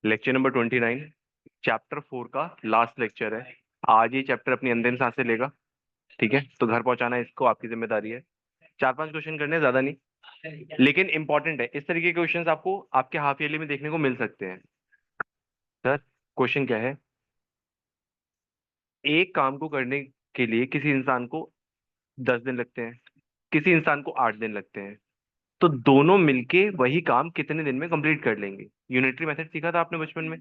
Lecture number 29, chapter 4 का last lecture है। आज ये चैप्टर अपनी अंतिम सांसें लेगा। ठीक है, तो घर पहुंचाना इसको आपकी जिम्मेदारी है। 4-5 क्वेश्चन करने, ज्यादा नहीं, लेकिन इंपॉर्टेंट है। इस तरीके के क्वेश्चंस आपको आपके हाफ ईयरली में देखने को मिल सकते हैं। सर, क्वेश्चन क्या है? एक काम को करने के लिए किसी इंसान को 10 दिन लगते हैं, किसी इंसान को 8 दिन लगते हैं। तो दोनों मिलके वही काम कितने दिन में कंप्लीट कर लेंगे? यूनिटरी मेथड सीखा था आपने बचपन में।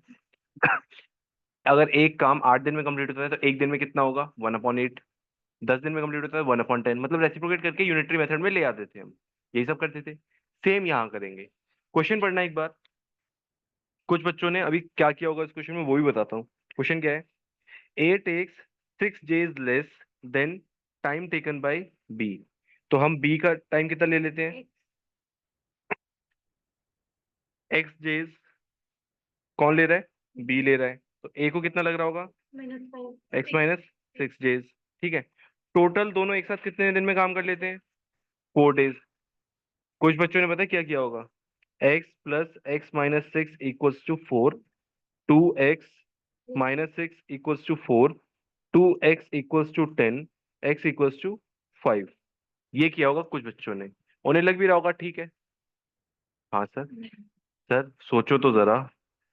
अगर एक काम 8 दिन में कंप्लीट होता है तो एक दिन में कितना होगा? 1/8। 10 दिन में कंप्लीट होता है 1/10, मतलब रेसिप्रोकेट करके यूनिटरी मेथड में ले आते थे हम। यही सब करते थे। सेम यहाँ करेंगे। क्वेश्चन पढ़ना एक बार। कुछ बच्चों ने अभी क्या किया होगा इस क्वेश्चन में, वो भी बताता हूँ। क्वेश्चन क्या है? A takes 6 days less than time taken by B. तो हम बी का टाइम कितना ले लेते हैं? x days। कौन ले रहा है? बी ले रहा है। तो ए को कितना लग रहा होगा? x-6 days। ठीक है। टोटल दोनों एक साथ कितने दिन में काम कर लेते हैं? 4 days। कुछ बच्चों ने पता है क्या किया होगा? x + x - 6 = 4। 2x - 6 = 4। 2x = 10। x = 5। ये किया होगा कुछ बच्चों ने। उन्हें लग भी रहा होगा ठीक है। हाँ सर। सर सोचो तो जरा।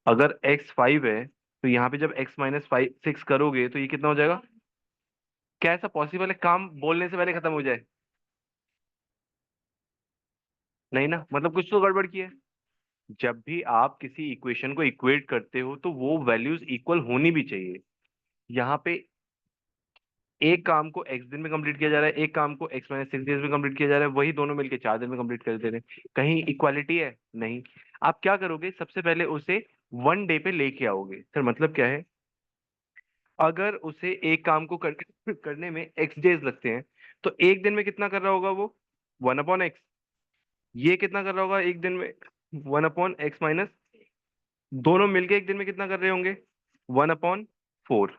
अगर x 5 है तो यहाँ पे जब x - 6 करोगे तो ये कितना हो जाएगा? क्या ऐसा पॉसिबल है काम बोलने से पहले खत्म हो जाए? नहीं ना, मतलब कुछ तो गड़बड़ की है। जब भी आप किसी इक्वेशन को इक्वेट करते हो तो वो वैल्यूज इक्वल होनी भी चाहिए। यहाँ पे एक काम को x दिन में कंप्लीट किया जा रहा है, एक काम को x - 6 डेज में कंप्लीट किया जा रहा है, वही दोनों मिलके 4 दिन में कंप्लीट कर दे रहे हैं। कहीं इक्वालिटी है? नहीं। आप क्या करोगे? सबसे पहले उसे 1 डे पे लेके आओगे। सर मतलब क्या है? अगर उसे एक काम को करने में x डेज लगते हैं तो एक दिन में कितना कर रहा होगा वो? 1/x। ये कितना कर रहा होगा एक दिन में? 1/x - दोनों मिलके एक दिन में कितना कर रहे होंगे? 1/4।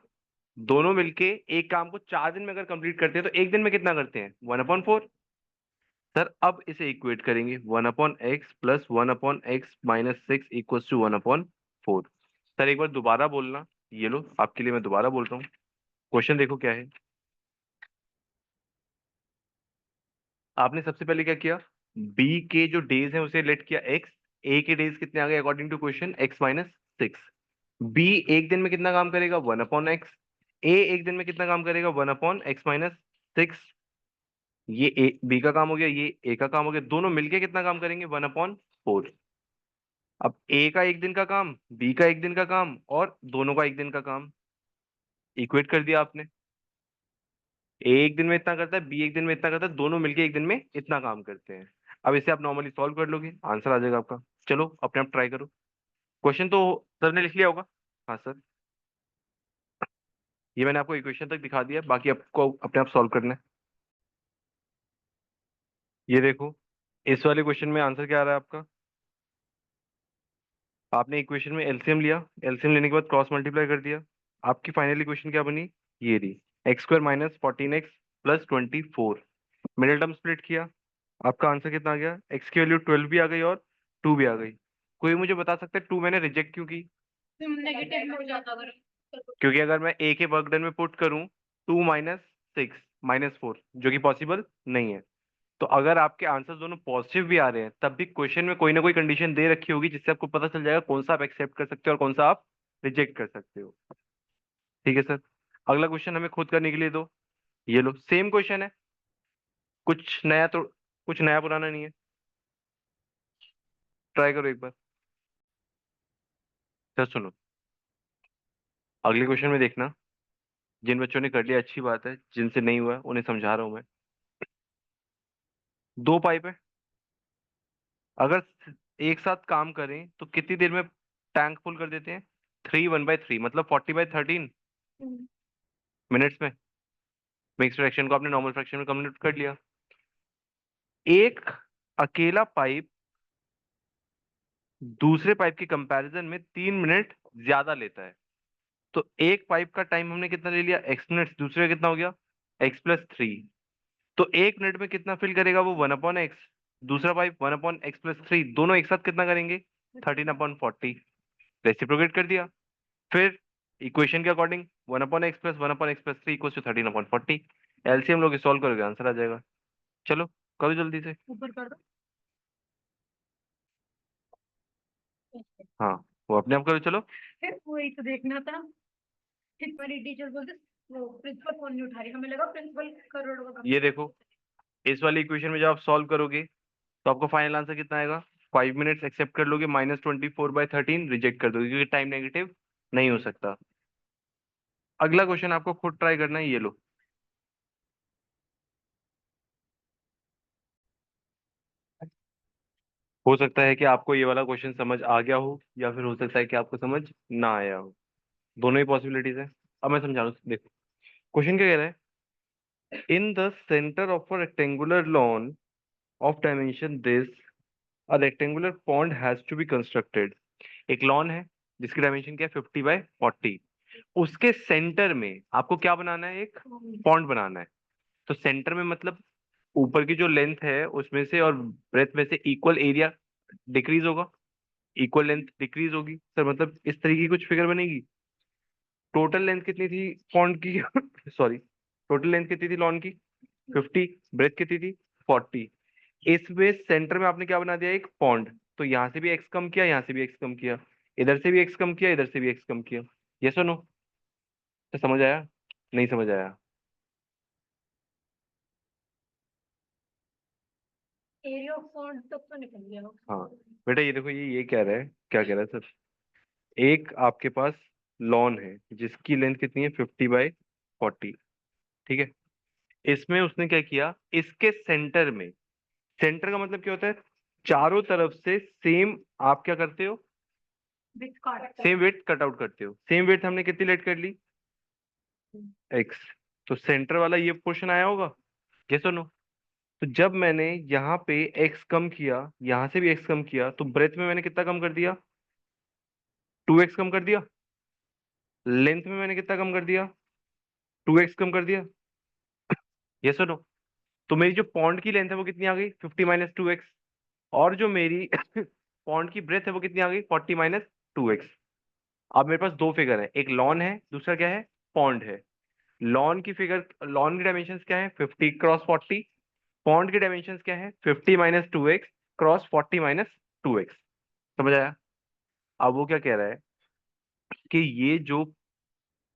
दोनों मिलके एक काम को 4 दिन में अगर कंप्लीट करते हैं तो एक दिन में कितना करते हैं? 1/4। सर अब इसे इक्वेट करेंगे। 1/x + 1/x - 6 = 1/4। सर एक बार दोबारा बोलना। ये लो आपके लिए मैं दोबारा बोल रहा हूँ। क्वेश्चन देखो क्या है। आपने सबसे पहले क्या किया? बी के जो डेज हैं उसे लेट किया x। ए के डेज कितने आ गए अकॉर्डिंग टू क्वेश्चन? x - 6। बी एक दिन में कितना काम करेगा? 1/x। ए एक दिन में कितना काम करेगा? 1/x - 6। ये ए बी का काम हो गया, ये ए का काम हो गया। दोनों मिलके कितना काम करेंगे? 1/4। अब ए का एक दिन का काम, बी का एक दिन का काम और दोनों का एक दिन का काम इक्वेट कर दिया आपने। ए एक दिन में इतना करता है, बी एक दिन में इतना करता है, दोनों मिलके एक दिन में इतना काम करते हैं। अब इसे आप नॉर्मली सॉल्व कर लोगे, आंसर आ जाएगा आपका। चलो अपने आप ट्राई करो। क्वेश्चन तो सर ने लिख लिया होगा। हाँ सर। ये मैंने आपको इक्वेशन तक दिखा दिया, बाकी आपको अपने आप सॉल्व करना है। ये देखो, इस वाले क्वेश्चन में आंसर क्या आ रहा है आपका? आपने इक्वेशन में एलसीएम लिया, एलसीएम लेने के बाद क्रॉस मल्टीप्लाई कर दिया। आपकी फाइनल इक्वेशन क्या बनी? ये रही। x² - 14x + 24। Middle term split किया। आपका आंसर कितना आ गया? एक्स की वैल्यू 12 भी आ गई और 2 भी आ गई। कोई मुझे बता सकता है 2 मैंने रिजेक्ट क्यों की? नेगेटिव हो जाता अगर। क्योंकि अगर मैं ए के वर्क डन में पुट करूं 2 - 6 - 4, जो कि पॉसिबल नहीं है। तो अगर आपके आंसर दोनों पॉजिटिव भी आ रहे हैं तब भी क्वेश्चन में कोई ना कोई कंडीशन दे रखी होगी जिससे आपको पता चल जाएगा कौन सा आप एक्सेप्ट कर सकते हो और कौन सा आप रिजेक्ट कर सकते हो। ठीक है सर। अगला क्वेश्चन हमें खुद करने के लिए दो। ये लो सेम क्वेश्चन है। कुछ नया तो, कुछ नया पुराना नहीं है। ट्राई करो एक बार। सर सुनो, अगले क्वेश्चन में देखना। जिन बच्चों ने कर लिया अच्छी बात है, जिनसे नहीं हुआ उन्हें समझा रहा हूं मैं। दो पाइप है। अगर एक साथ काम करें तो कितनी देर में टैंक फुल कर देते हैं? 3 1/3 मतलब 40/13 मिनट्स में। मिक्स फ्रैक्शन को आपने नॉर्मल फ्रैक्शन में कन्वर्ट कर लिया। एक अकेला पाइप दूसरे पाइप के कंपैरिजन में 3 मिनट ज्यादा लेता है। तो एक पाइप का टाइम हमने कितना ले लिया? x minutes. दूसरे का कितना हो गया? x + 3। तो एक मिनट में कितना फिल करेगा वो? 1/x। दूसरा पाइप 1/x + 3, दोनों एक साथ कितना करेंगे? 13/40 रेसिप्रोकेट कर दिया। फिर इक्वेशन के according 1/x plus 1/x plus 3 equal to 13/40। LCM लोग सॉल्व करोगे आंसर आ जाएगा। चलो करो जल्दी से। ऊपर कर दो। हाँ वो अपने आप करो चलो। फिर वही तो देखना था। हमारी टीचर बोलते वो प्रिंसिपल फोन नहीं उठा रही, हमें लगा प्रिंसिपल करोड़ों का ये देखो, इस वाली इक्वेशन में जब आप सॉल्व करोगे तो आपको फाइनल आंसर कितना आएगा? 5 मिनट्स एक्सेप्ट कर लोगे, -24/13 रिजेक्ट कर दोगे क्योंकि टाइम नेगेटिव नहीं हो सकता। अगला क्वेश्चन आपको खुद ट्राई करना है, ये लो। हो सकता है कि आपको ये वाला क्वेश्चन समझ आ गया हो या फिर हो सकता है कि आपको समझ ना आया हो, दोनों ही पॉसिबिलिटीज है। अब मैं समझा रहा हूँ, देखो क्वेश्चन क्या कह रहा है। In the centre of a rectangular lawn of dimension this, a rectangular pond has to be constructed. एक लॉन है जिसकी डायमेंशन क्या है, 50/40। उसके सेंटर में आपको क्या बनाना है, एक पॉन्ड बनाना है। तो सेंटर में मतलब ऊपर की जो लेंथ है उसमें से और ब्रेथ में से इक्वल एरिया डिक्रीज होगा, इक्वल लेंथ डिक्रीज होगी सर, मतलब इस तरीके की कुछ फिगर बनेगी। टोटल लेंथ कितनी थी पॉन्ड की सॉरी, टोटल लेंथ कितनी थी लॉन की? 50। ब्रेथ कितनी थी? 40। इसमें सेंटर में आपने क्या बना दिया, एक पॉन्ड। तो यहाँ से भी एक्स कम किया, यहाँ से भी एक्स कम किया, इधर से भी एक्स कम किया, इधर से भी एक्स कम किया। ये सुनो, तो समझ आया? नहीं समझ आया? एरिया ऑफ पॉन्ड तक तो निकल गया। हाँ बेटा ये देखो, ये कह रहा है, क्या कह रहा है सर, एक आपके पास लॉन है जिसकी लेंथ कितनी है, 50/40। ठीक है, इसमें उसने क्या किया, इसके सेंटर में, सेंटर का मतलब क्या होता है, चारों तरफ से सेम आप क्या करते हो, विथ काट सेम वेट कट आउट करते हो। सेम वेट हमने कितनी लेट कर ली, एक्स। तो सेंटर वाला ये पोर्शन आया होगा, ये सुनो। तो जब मैंने यहाँ पे एक्स कम किया, यहाँ से भी एक्स कम किया, तो ब्रेथ में मैंने कितना कम कर दिया, 2x कम कर दिया। लेंथ में मैंने कितना कम कर दिया, 2x कम कर दिया। ये सुनो, तो मेरी जो पॉन्ड की लेंथ है वो कितनी आ गई, 50 - 2x। और जो मेरी पॉन्ड की ब्रेथ है वो कितनी आ गई, 40 - 2x। अब मेरे पास दो फिगर है, एक लॉन है, दूसरा क्या है, पॉन्ड है। लॉन की फिगर, लॉन की डायमेंशन क्या है, 50 × 40। पॉन्ड की डायमेंशन क्या है, 50 - 2x क्रॉस 40 - 2x। समझ आया? अब वो क्या कह रहा है कि ये जो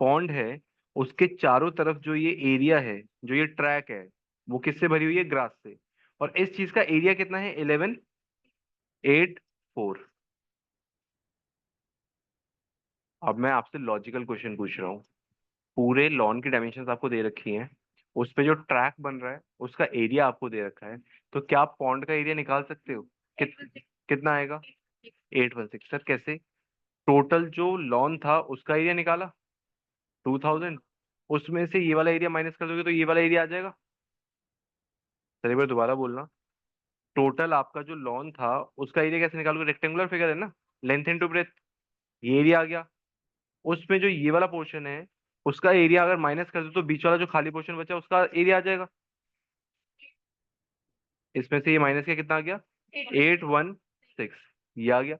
पॉन्ड है उसके चारों तरफ जो ये एरिया है, जो ये ट्रैक है, वो किससे भरी हुई है, ग्रास से। और इस चीज का एरिया कितना है, 1184। अब मैं आपसे लॉजिकल क्वेश्चन पूछ रहा हूँ। पूरे लॉन की डायमेंशंस आपको दे रखी हैं, उस पे जो ट्रैक बन रहा है उसका एरिया आपको दे रखा है, तो क्या आप पॉन्ड का एरिया निकाल सकते हो? कितना आएगा, 816। सर कैसे? टोटल जो लॉन था उसका एरिया निकाला, 2000, उसमें से ये वाला एरिया माइनस कर दोगे तो ये वाला एरिया आ जाएगा। सर एक बार दोबारा बोलना। टोटल आपका जो लॉन था उसका एरिया कैसे निकालोगे, रेक्टेंगुलर फिगर है ना, लेंथ इनटू ब्रेथ, ये एरिया आ गया। उसमें जो ये वाला पोर्शन है उसका एरिया अगर माइनस कर दो तो बीच वाला जो खाली पोर्शन बचा उसका एरिया आ जाएगा। इसमें से ये माइनस का कितना आ गया, 816, ये आ गया।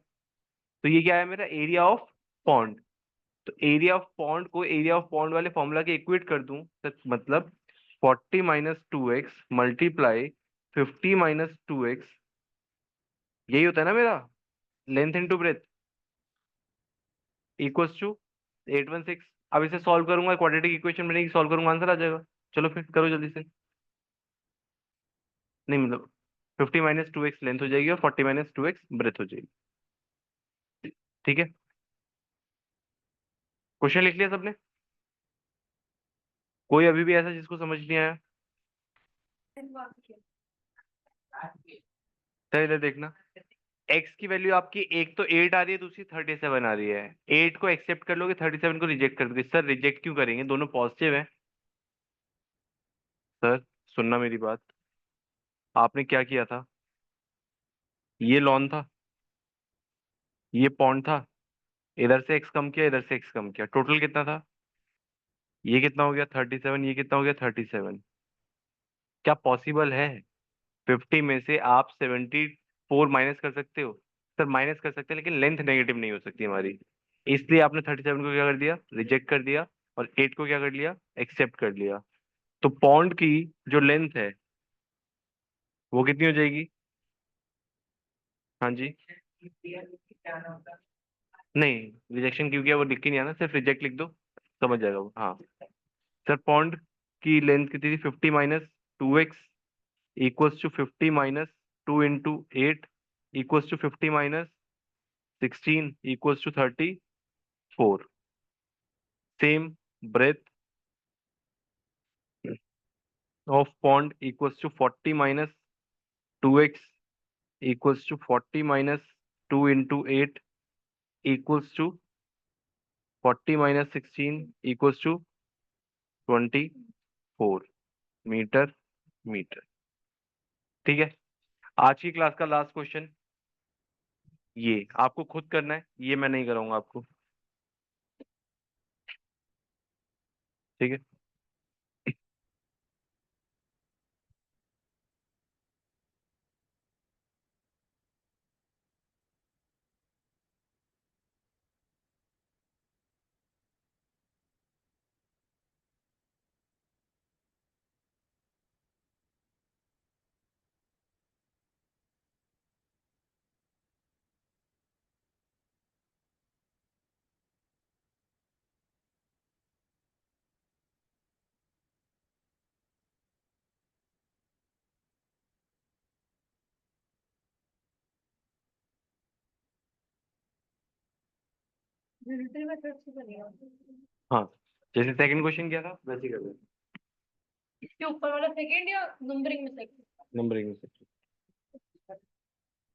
तो ये क्या है मेरा एरिया ऑफ पॉन्ड। तो एरिया ऑफ पॉन्ड को एरिया ऑफ पॉन्ड वाले फॉर्मूला के इक्वेट कर दूं तो मतलब 40 - 2x मल्टीप्लाई 50 - 2x, यही होता है ना मेरा, length into breadth, equals to 816। अब इसे सॉल्व करूंगा, क्वाड्रेटिक इक्वेशन बनेगी, सॉल्व करूंगा आंसर आ जाएगा। चलो फिर करो जल्दी से। नहीं मतलब 50 - 2x लेंथ हो जाएगी और 40 - 2x ब्रेथ हो जाएगी। ठीक है, क्वेश्चन लिख लिया सबने? कोई अभी भी ऐसा जिसको समझ नहीं आया? चल इधर देखना, एक्स की वैल्यू आपकी एक तो 8 आ रही है, दूसरी 37 आ रही है। 8 को एक्सेप्ट कर लोगे, 37 को रिजेक्ट कर दोगे। सर रिजेक्ट क्यों करेंगे, दोनों पॉजिटिव है। सर सुनना मेरी बात, आपने क्या किया था, ये लॉन था, ये पॉन्ड था, इधर से एक्स कम किया, इधर से एक्स कम किया, टोटल कितना था, ये कितना हो गया 37, ये कितना हो गया 37। क्या पॉसिबल है 50 में से आप 74 माइनस कर सकते हो? सर माइनस कर सकते हैं लेकिन लेंथ नेगेटिव नहीं हो सकती हमारी, इसलिए आपने 37 को क्या कर दिया, रिजेक्ट कर दिया, और 8 को क्या कर लिया, एक्सेप्ट कर लिया। तो पॉन्ड की जो लेंथ है वो कितनी हो जाएगी? हाँ जी। नहीं, रिजेक्शन क्यों किया वो लिख के नहीं आना, सिर्फ रिजेक्ट लिख दो, समझ जाएगा वो। हाँ सर, पॉन्ड की लेंथ कितनी थी, 50 - 2x equals to 50 - 2 × 8 equals to 50 - 16 equals to 34। Same breadth of pond equals to 40 - 2x equals to 40 - 2 × 8 equals to 40 - 16 equals to 24 metre metre. ठीक है, आज की क्लास का लास्ट क्वेश्चन, ये आपको खुद करना है, ये मैं नहीं कराऊंगा आपको। ठीक है। मिलिट्री में फिर से करेगा। हाँ, जैसे सेकंड क्वेश्चन किया था वैसे ही कर दो, इसके ऊपर वाला सेकंड या नंबरिंग में सेकंड? नंबरिंग से।